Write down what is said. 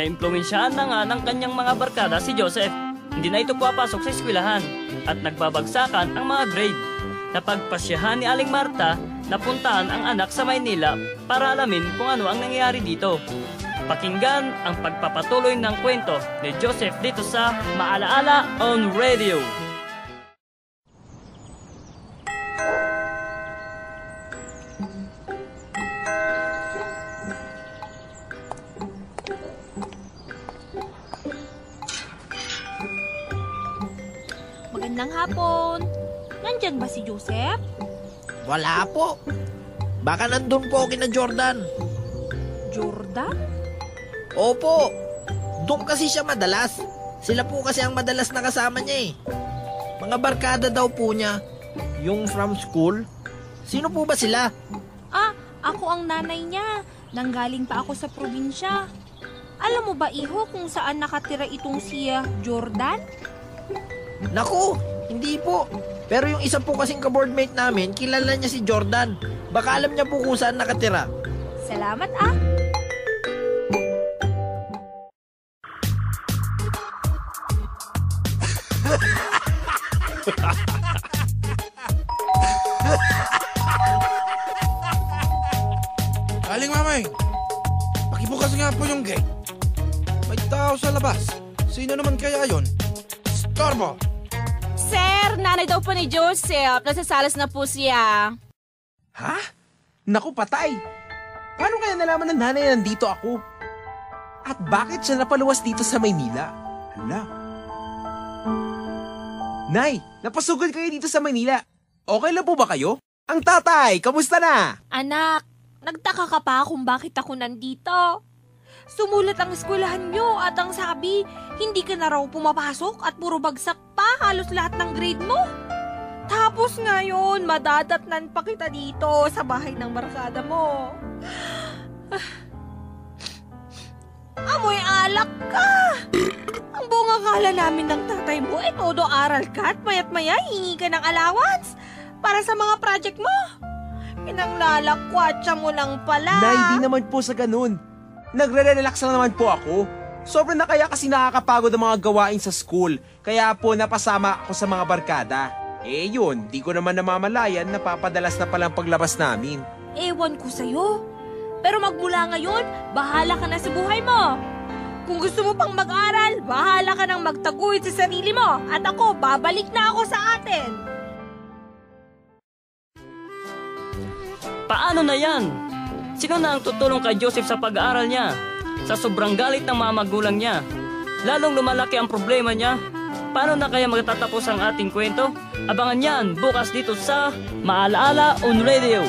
naimpluwensyahan na nga ng kanyang mga barkada si Joseph. Hindi na ito papasok sa eskwelahan at nagbabagsakan ang mga grade. Napagpasyahan ni Aling Marta na puntahan ang anak sa Maynila para alamin kung ano ang nangyayari dito. Pakinggan ang pagpapatuloy ng kwento ni Joseph dito sa Maalaala on Radio. Magandang hapon. Nandyan ba si Joseph? Wala po. Baka nandun po kina Jordan. Jordan? Opo. Doon kasi siya madalas. Sila po kasi ang madalas na kasama niya eh. Mga barkada daw po niya. Yung from school. Sino po ba sila? Ako ang nanay niya. Nanggaling pa ako sa probinsya. Alam mo ba, iho, kung saan nakatira itong si Jordan? Naku, hindi po. Pero yung isa po kasing ka-boardmate namin, kilala niya si Jordan. Baka alam niya po kung saan nakatira. Salamat Aling Mamay, pakibukas nga po yung gate. May tao sa labas. Sino naman kaya yon? Storbo! Sir, nanay daw po ni Joseph. Nasasalas na po siya. Ha? Naku, patay. Paano kaya nalaman ng nanay na nandito ako? At bakit siya napaluwas dito sa Maynila? Hala. Nay, napasugod kayo dito sa Maynila. Okay lang po ba kayo? Ang tatay, kamusta na? Anak, nagtaka ka pa kung bakit ako nandito. Sumulat ang eskwelahan nyo at ang sabi, hindi ka na raw pumapasok at puro bagsak pa halos lahat ng grade mo. Tapos ngayon, madadatnan pa kita dito sa bahay ng barkada mo. Amoy alak ka! Ang buong akala namin ng tatay mo ay todo aral ka at mayat maya hingi ka ng allowance para sa mga project mo. Pinanglalakwatsa mo lang pala. Nay, di naman po sa ganun. Nagre-relax lang naman po ako. Sobrang na kaya kasi nakakapagod ang mga gawain sa school. Kaya po napasama ako sa mga barkada. Eh yun, di ko naman namamalayan na papadalas na palang paglabas namin. Ewan ko sa'yo. Pero magmula ngayon, bahala ka na sa buhay mo. Kung gusto mo pang mag-aral, bahala ka nang magtaguyod sa sarili mo. At ako, babalik na ako sa atin. Paano na yan? Sino na ang tutulong kay Joseph sa pag-aaral niya? Sa sobrang galit ng mga magulang niya. Lalong lumalaki ang problema niya. Paano na kaya magtatapos ang ating kwento? Abangan yan bukas dito sa Maalaala on Radio.